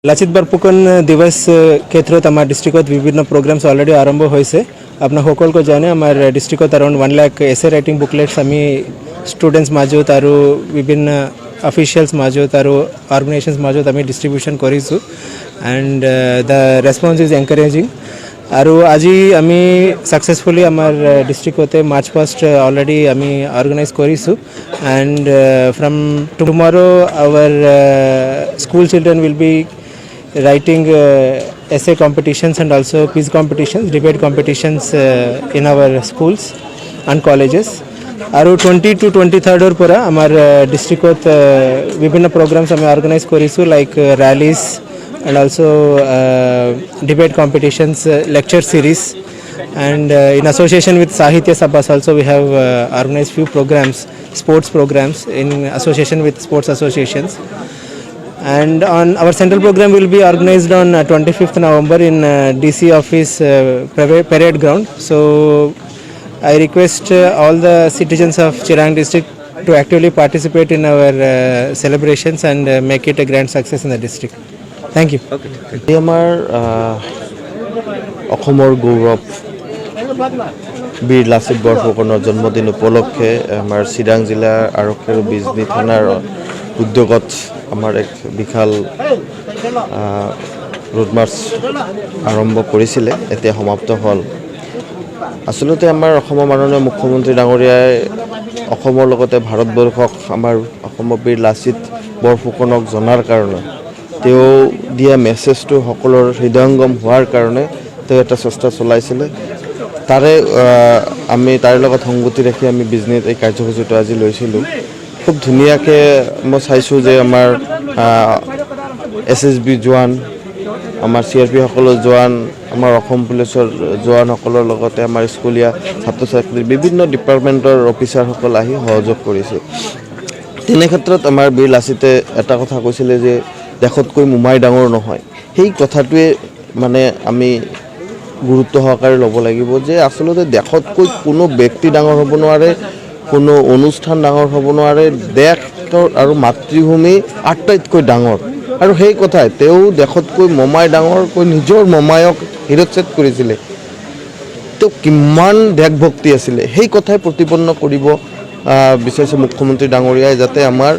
লাচিত বৰফুকন দিৱস ক্ষেত্ৰত আমাৰ ডিষ্ট্ৰিক্টত বিভিন্ন প্ৰগ্ৰামছ অলৰেডি আৰম্ভ হৈছে আপোনাক সকলোকে জানে আমাৰ ডিষ্ট্ৰিক্টত around 1 lakh essay writing booklets আমি ষ্টুডেণ্টছ মাজত আৰু বিভিন্ন অফিচিয়েলছ মাজত আৰু অৰ্গেনাইজেশ্যনছ মাজত আমি ডিষ্ট্ৰিবিউশ্যন কৰিছোঁ and the response is encouraging আৰু আজি আমি ছাকচেছফুলি আমাৰ ডিষ্ট্ৰিক্টতে মাৰ্চ পাষ্ট অলৰেডি আমি অৰ্গেনাইজ কৰিছোঁ and from tomorrow our school children will be writing essay competitions and also quiz competitions, debate competitions in our schools and colleges. আৰু 20 to 23rd পৰা আমাৰ ডিষ্ট্ৰিক্টত বিভিন্ন প্ৰগ্ৰামছ আমি অৰ্গেনাইজ কৰিছোঁ like release and also debate competitions, lecture series and in association with Sahitya Sabhas also we have organized few programs, sports programs in association with sports associations. And on our central program will be organized on 25th November in DC office parade ground. So I request all the citizens of Chirang district to actively participate in our celebrations and make it a grand success in the district. Thank you. Okay. Amar অসমৰ গৌৰৱ বীৰ লাচিত বৰফুকনৰ জন্মদিন উপলক্ষে আমাৰ চিৰাং জিলাৰ আৰক্ষী আৰু বিজনী থানাৰ উদ্যোগত আমাৰ এক বিশাল ৰোড মাৰ্চ আৰম্ভ কৰিছিলে এতিয়া সমাপ্ত হ'ল আসলতে আমাৰ অসমৰ মাননীয় মুখ্যমন্ত্ৰী ডাঙৰীয়াই অসমৰ লগতে ভাৰতবৰ্ষক আমাৰ অসমৰ বীৰ লাচিত বৰফুকনক জনাৰ কাৰণে তেওঁ দিয়া মেছেজটো সকলৰ হৃদয়ংগম হোৱাৰ কাৰণে তেওঁ এটা চেষ্টা চলাইছিলে তাৰে আমি তাৰ লগত সংগতি ৰাখি আমি বিজনেছ এই কাৰ্যসূচীটো আজি লৈছিলোঁ খুব ধুনীয়াকৈ মই চাইছোঁ যে আমাৰ SSB জোৱান আমাৰ CRP সকলৰ জোৱান আমাৰ অসম পুলিচৰ জোৱানসকলৰ লগতে আমাৰ স্কুলীয়া ছাত্ৰ ছাত্ৰী বিভিন্ন ডিপাৰ্টমেণ্টৰ অফিচাৰসকল আহি সহযোগ কৰিছে তেনে ক্ষেত্ৰত আমাৰ বীৰ লাচিতে এটা কথা কৈছিলে যে দেশতকৈ মোমাই ডাঙৰ নহয় সেই কথাটোৱে মানে আমি গুৰুত্ব সহকাৰে ল'ব লাগিব যে আচলতে দেশতকৈ কোনো ব্যক্তি ডাঙৰ হ'ব নোৱাৰে কোনো অনুষ্ঠান ডাঙৰ হ'ব নোৱাৰে দেশৰ আৰু মাতৃভূমি আটাইতকৈ ডাঙৰ আৰু সেই কথাই তেওঁ দেশতকৈ মোমাই ডাঙৰকৈ নিজৰ মোমায়ক শিৰচ্ছেদ কৰিছিলে তেওঁ কিমান দেশভক্তি আছিলে সেই কথাই প্ৰতিপন্ন কৰিব বিচাৰিছে মুখ্যমন্ত্ৰী ডাঙৰীয়াই যাতে আমাৰ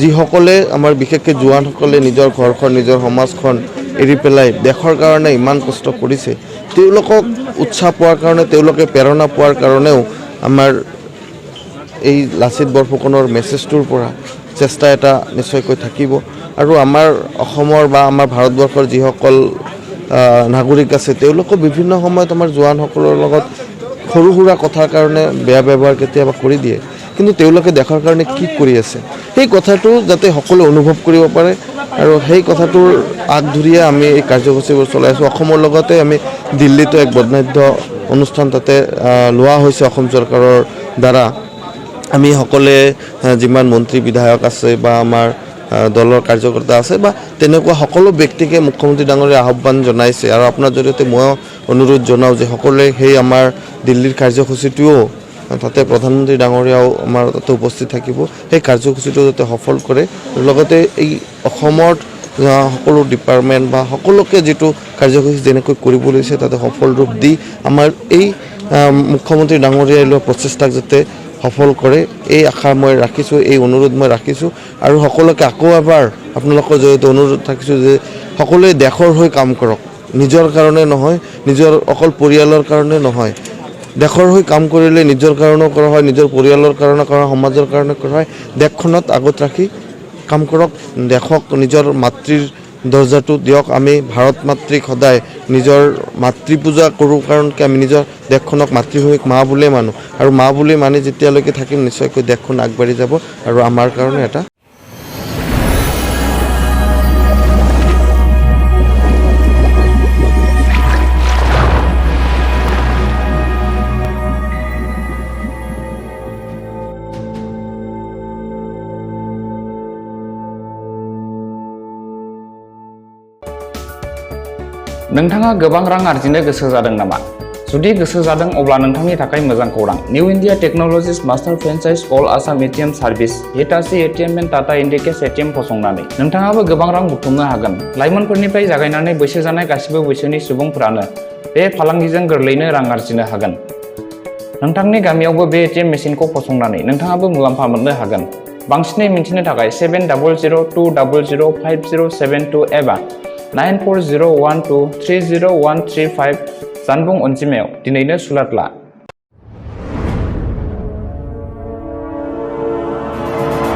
যিসকলে আমাৰ বিশেষকৈ জোৱানসকলে নিজৰ ঘৰখন নিজৰ সমাজখন এৰি পেলাই দেশৰ কাৰণে ইমান কষ্ট কৰিছে তেওঁলোকক উৎসাহ পোৱাৰ কাৰণে তেওঁলোকে প্ৰেৰণা পোৱাৰ কাৰণেও আমাৰ এই লাচিত বৰফুকনৰ মেছেজটোৰ পৰা চেষ্টা এটা নিশ্চয়কৈ থাকিব আৰু আমাৰ অসমৰ বা আমাৰ ভাৰতবৰ্ষৰ যিসকল নাগৰিক আছে তেওঁলোকো বিভিন্ন সময়ত আমাৰ জোৱানসকলৰ লগত সৰু সুৰা কথাৰ কাৰণে বেয়া ব্যৱহাৰ কেতিয়াবা কৰি দিয়ে কিন্তু তেওঁলোকে দেশৰ কাৰণে কি কৰি আছে সেই কথাটো যাতে সকলোৱে অনুভৱ কৰিব পাৰে আৰু সেই কথাটোৰ আগধৰিয়ে আমি এই কাৰ্যসূচীবোৰ চলাই আছোঁ অসমৰ লগতে আমি দিল্লীতো এক বৰ্ণাঢ্য অনুষ্ঠান তাতে লোৱা হৈছে অসম চৰকাৰৰ দ্বাৰা আমি সকলোৱে যিমান মন্ত্ৰী বিধায়ক আছে বা আমাৰ দলৰ কাৰ্যকৰ্তা আছে বা তেনেকুৱা সকলো ব্যক্তিকে মুখ্যমন্ত্ৰী ডাঙৰীয়াই আহ্বান জনাইছে আৰু আপোনাৰ জৰিয়তে মই অনুৰোধ জনাওঁ যে সকলোৱে সেই আমাৰ দিল্লীৰ কাৰ্যসূচীটোও তাতে প্ৰধানমন্ত্ৰী ডাঙৰীয়াও আমাৰ তাতে উপস্থিত থাকিব সেই কাৰ্যসূচীটো যাতে সফল কৰে লগতে এই অসমত সকলো ডিপাৰ্টমেণ্ট বা সকলোকে যিটো কাৰ্যসূচী যেনেকৈ কৰিব লৈছে তাতে সফল ৰূপ দি আমাৰ এই মুখ্যমন্ত্ৰী ডাঙৰীয়াই লোৱা প্ৰচেষ্টাক যাতে সফল কৰে এই আশা মই ৰাখিছোঁ এই অনুৰোধ মই ৰাখিছোঁ আৰু সকলোকে আকৌ এবাৰ আপোনালোকৰ জৰিয়তে অনুৰোধ ৰাখিছোঁ যে সকলোৱে দেশৰ হৈ কাম কৰক নিজৰ কাৰণে নহয় নিজৰ অকল পৰিয়ালৰ কাৰণে নহয় দেশৰ হৈ কাম কৰিলে নিজৰ কাৰণেও কৰা হয় নিজৰ পৰিয়ালৰ কাৰণে কৰা হয় সমাজৰ কাৰণে কৰা হয় দেশখনত আগত ৰাখি কাম কৰক দেশক নিজৰ মাতৃৰ দৰ্জাটো দিয়ক আমি ভাৰত মাতৃক সদায় নিজৰ মাতৃ পূজা কৰোঁ কাৰণ কি আমি নিজৰ দেশখনক মাতৃভূমিক মা বুলিয়ে মানো আৰু মা বুলি মানি যেতিয়ালৈকে থাকিম নিশ্চয়কৈ দেশখন আগবাঢ়ি যাব আৰু আমাৰ কাৰণে এটা नोंथाङा गोबां रां आर्जिनो गोसो जादों नामा? जुदि गोसो जादों अब्ला नोंथांनि थाखाय मोजां खौरां। New India technologies master franchise all Assam ATM service Hitachi ATM and Tata Indicash ATM फसंनानै नोंथाङाबो गोबां रां बुथुमनो हागोन। लाइमोनफोरनिफ्राय जागायनानै बैसो जानाय गासिबो बैसोनि सुबुंफोरानो बे फालांगिजों गोरलैनो रां आरजिनो हागोन। नोंथांनि गामियावबो बे एटिएम मेसिनखौ फसंनानै नोंथाङाबो मुलाम्फा मोननो हागोन। बांसिनै मिन्थिनो थाखाय 7002005072 एबा 9401230135 जानबुं अनजिमायाव दिनैनो सुलाद ला।